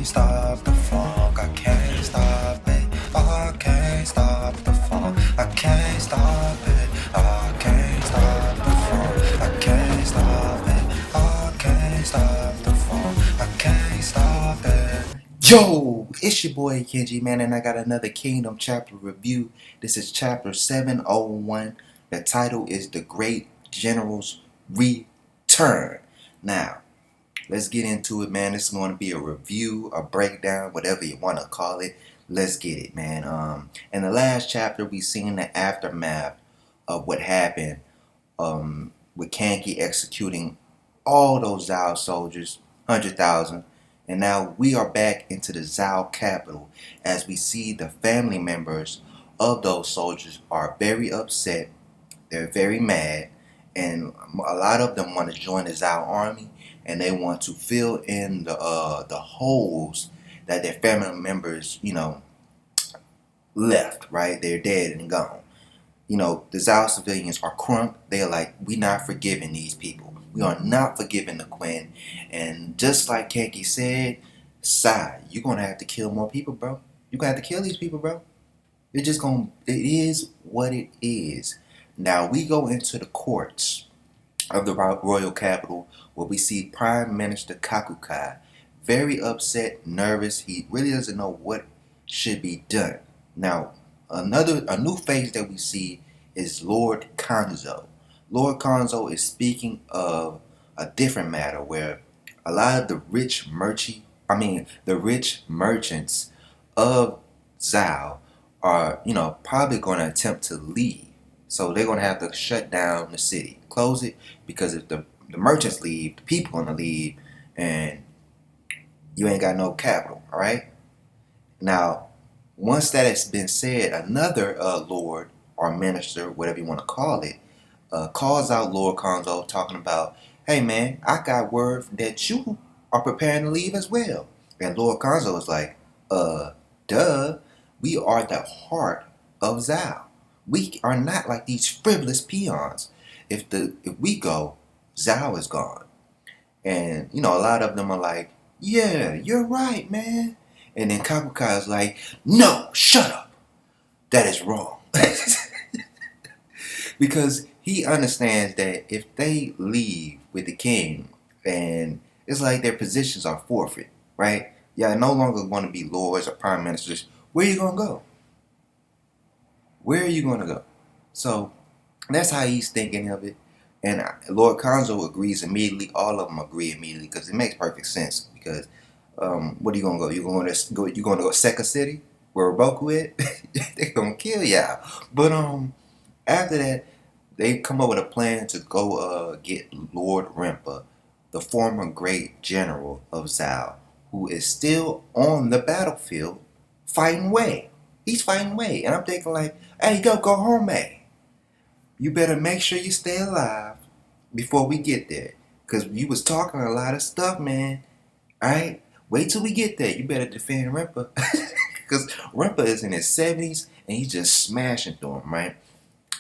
stop the funk. I can't stop it. I can't stop the funk. I can't stop it. I can't stop the funk. I can't stop it. I can't stop the funk. I can't stop it. Yo, it's your boy Kenji, man, and I got another Kingdom chapter review. This is chapter 701. The title is The Great General's Return. Now, let's get into it, man. This is going to be a review, a breakdown, whatever you want to call it. Let's get it, man. In the last chapter, we seen the aftermath of what happened with Kanki executing all those Zao soldiers, 100,000. And now we are back into the Zao capital as we see the family members of those soldiers are very upset. They're very mad. And a lot of them want to join the Zao army, and they want to fill in the holes that their family members, left, right? They're dead and gone. The Zao civilians are crunk. They're like, we're not forgiving these people. We are not forgiving the Queen. And just like Kanki said, Sai, you're going to have to kill more people, bro. You're going to have to kill these people, bro. It is what it is. Now we go into the courts of the royal capital where we see Prime Minister Kakukai very upset, nervous. He really doesn't know what should be done. Now, a new face that we see is Lord Kanzo. Lord Kanzo is speaking of a different matter where a lot of the rich merchants of Zao are, probably going to attempt to leave. So they're going to have to shut down the city, close it, because if the merchants leave, the people going to leave, and you ain't got no capital, all right? Now, once that has been said, another lord or minister, whatever you want to call it, calls out Lord Kanzo talking about, hey man, I got word that you are preparing to leave as well. And Lord Kanzo is like, duh, we are the heart of Zao. We are not like these frivolous peons. If we go, Zao is gone. And, a lot of them are like, yeah, you're right, man. And then Kakukai is like, no, shut up. That is wrong. Because he understands that if they leave with the king, and it's like their positions are forfeit, right? Y'all no longer want to be lords or prime ministers. Where are you going to go? Where are you going to go? So that's how he's thinking of it. And Lord Kanzo agrees immediately. All of them agree immediately because it makes perfect sense. Because what are you going to go? You going to go Seka City where Riboku is? They're going to kill y'all. But after that, they come up with a plan to go get Lord Rimpa, the former great general of Zao, who is still on the battlefield fighting Wei. He's fighting Wei. And I'm thinking like, hey, go home, man. You better make sure you stay alive before we get there. Because you was talking a lot of stuff, man. Alright? Wait till we get there. You better defend Rimpa. Because Rimpa is in his 70s and he's just smashing through him, right?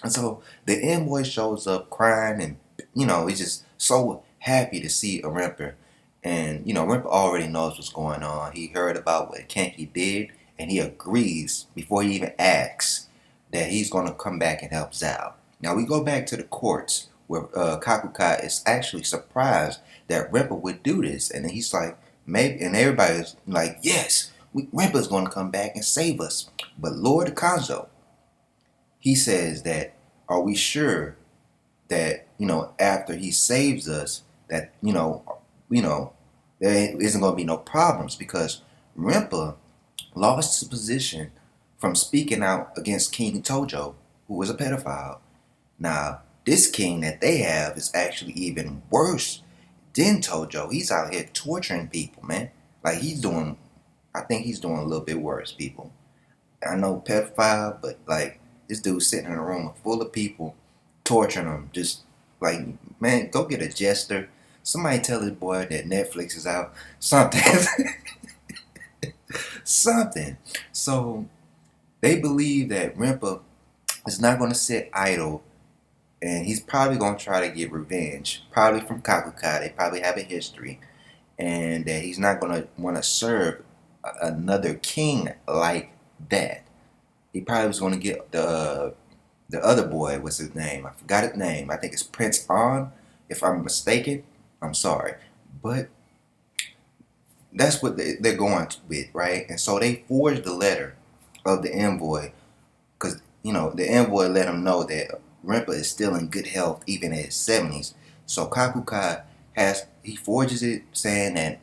And so the envoy shows up crying and, he's just so happy to see a Rimpa. And, Rimpa already knows what's going on. He heard about what Kanki did. And he agrees before he even asks that he's going to come back and help Zao. Now we go back to the courts where Kakukai is actually surprised that Rimpa would do this. And he's like, maybe, and everybody's like, yes, Rimpa's going to come back and save us. But Lord Kanzo, he says that, are we sure that, after he saves us, that, there isn't going to be no problems? Because Rimpa lost his position from speaking out against King Tojo, who was a pedophile. Now, this king that they have is actually even worse than Tojo. He's out here torturing people, man. Like I think he's doing a little bit worse, people. I know pedophile, but like this dude's sitting in a room full of people, torturing them. Just like, man, go get a jester. Somebody tell this boy that Netflix is out. Something. Something. So they believe that Rimpa is not going to sit idle, and he's probably going to try to get revenge, probably from Kakukai. They probably have a history, and that he's not going to want to serve another king like that. He probably was going to get the other boy. What's his name? I forgot his name. I think it's Prince An. If I'm mistaken, I'm sorry, but that's what they're going with, right? And so they forged the letter of the envoy because the envoy let him know that Rinpa is still in good health even at his 70s. So Kakukai he forges it saying that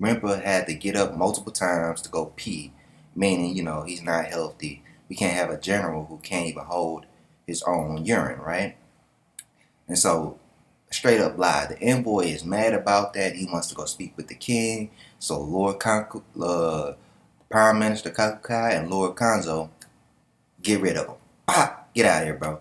Rinpa had to get up multiple times to go pee, meaning he's not healthy. We can't have a general who can't even hold his own urine, right? And so straight up lie. The envoy is mad about that. He wants to go speak with the king. So Prime Minister Kakukai and Lord Kanzo get rid of him. Pop! Get out of here, bro.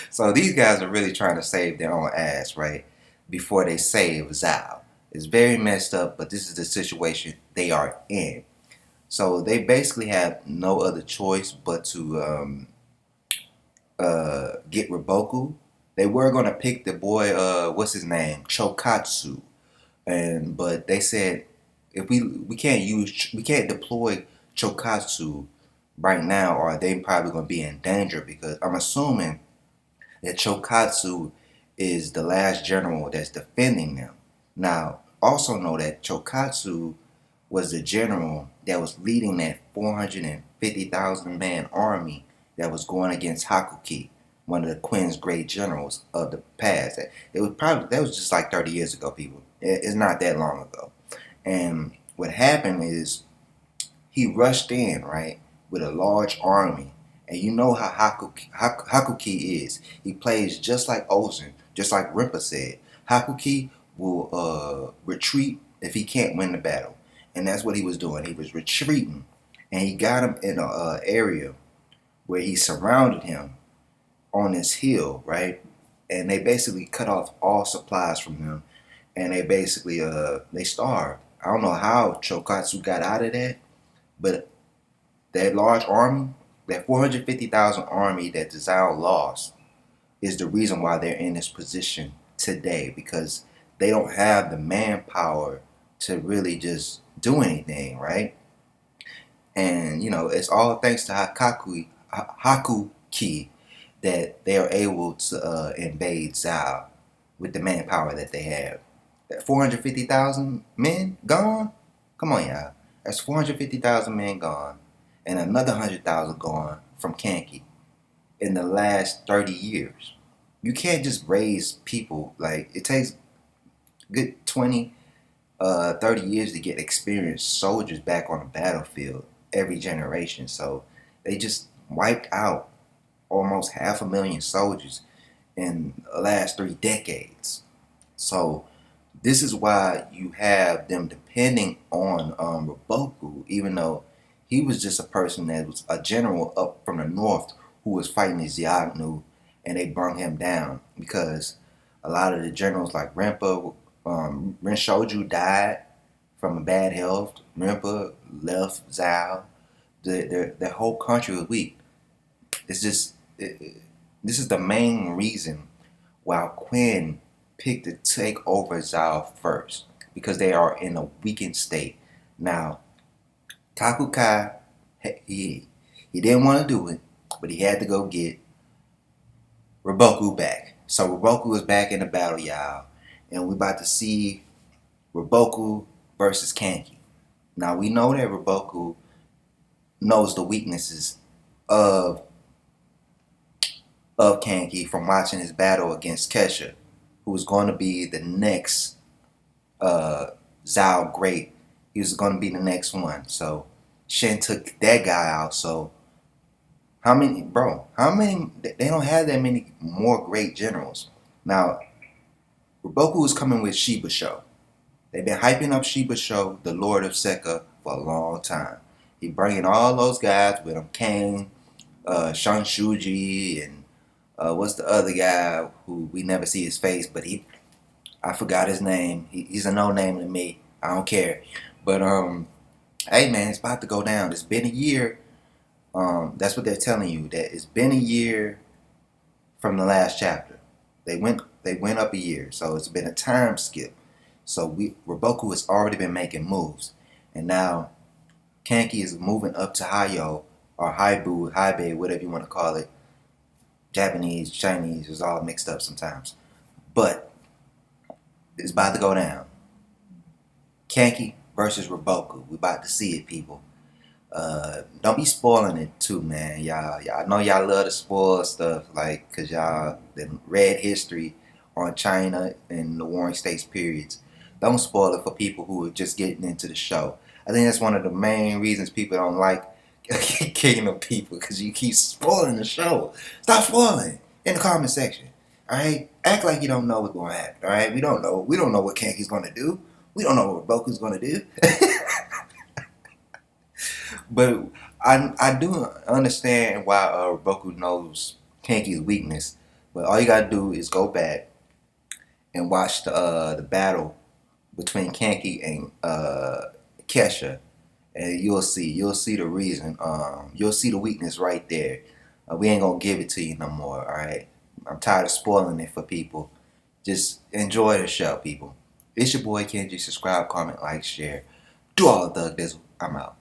So these guys are really trying to save their own ass, right? Before they save Zhao. It's very messed up, but this is the situation they are in. So they basically have no other choice but to get Riboku. They were gonna pick the boy, what's his name, Chokatsu, but they said if we can't deploy Chokatsu right now, or they probably gonna be in danger because I'm assuming that Chokatsu is the last general that's defending them. Now, also know that Chokatsu was the general that was leading that 450,000 man army that was going against Hakuki, one of the Queen's great generals of the past. That was just like 30 years ago, people. It's not that long ago. And what happened is he rushed in, right, with a large army. And you know how Hakuki is. He plays just like Ozen, just like Rinpa said. Hakuki will retreat if he can't win the battle. And that's what he was doing. He was retreating. And he got him in an area where he surrounded him on this hill, right? And they basically cut off all supplies from him. And they basically, they starved. I don't know how Chokatsu got out of that, but that large army, that 450,000 army that Zhao lost, is the reason why they're in this position today, because they don't have the manpower to really just do anything, right? And it's all thanks to Hakuki that they are able to invade Zhao with the manpower that they have. That 450,000 men gone? Come on, y'all. That's 450,000 men gone, and another 100,000 gone from Kanki in the last 30 years. You can't just raise people. Like, it takes good 20, 30 years to get experienced soldiers back on the battlefield every generation. So they just wiped out almost 500,000 soldiers in the last 3 decades. So this is why you have them depending on Riboku, even though he was just a person that was a general up from the north who was fighting the Xiagnu, and they brung him down because a lot of the generals like Rinpa, Rinshouju died from a bad health. Rinpa left Zhao. The whole country was weak. It's just this is the main reason why Quinn picked to take over Zhao first, because they are in a weakened state. Now, Kakukai, he didn't want to do it, but he had to go get Riboku back. So Riboku is back in the battle, y'all, and we're about to see Riboku versus Kanki. Now, we know that Riboku knows the weaknesses of Kanki from watching his battle against Kesha, who was going to be the next Zhao Great. He was going to be the next one. So Shen took that guy out. So how many? They don't have that many more great generals. Now, Riboku is coming with Shiba Sho. They've been hyping up Shiba Sho, the Lord of Seka, for a long time. He bringing all those guys with him, Kane, Shanshuji, and what's the other guy who we never see his face, but I forgot his name. He's a no name to me. I don't care. But hey man, it's about to go down. It's been a year. That's what they're telling you. That it's been a year from the last chapter. They went up a year, so it's been a time skip. So Riboku has already been making moves, and now Kanki is moving up to Hayo or Haibu, Haibe, whatever you want to call it. Japanese, Chinese is all mixed up sometimes, but it's about to go down. Kanki versus Riboku. We about to see it, people. Don't be spoiling it too, man. Y'all know y'all love to spoil stuff, like, cause y'all then read history on China and the Warring States periods. Don't spoil it for people who are just getting into the show. I think that's one of the main reasons people don't like Kingdom people, cause you keep spoiling the show. Stop spoiling in the comment section. All right, act like you don't know what's going to happen. All right, we don't know. We don't know what Kanki's going to do. We don't know what Boku's going to do. But I do understand why Riboku knows Kanki's weakness. But all you gotta do is go back and watch the battle between Kanki and Kesha, and you'll see the reason. You'll see the weakness right there. We ain't gonna give it to you no more. All right. I'm tired of spoiling it for people. Just enjoy the show, people. It's your boy Kenji. Subscribe, comment, like, share. Do all the thug dizzle. I'm out.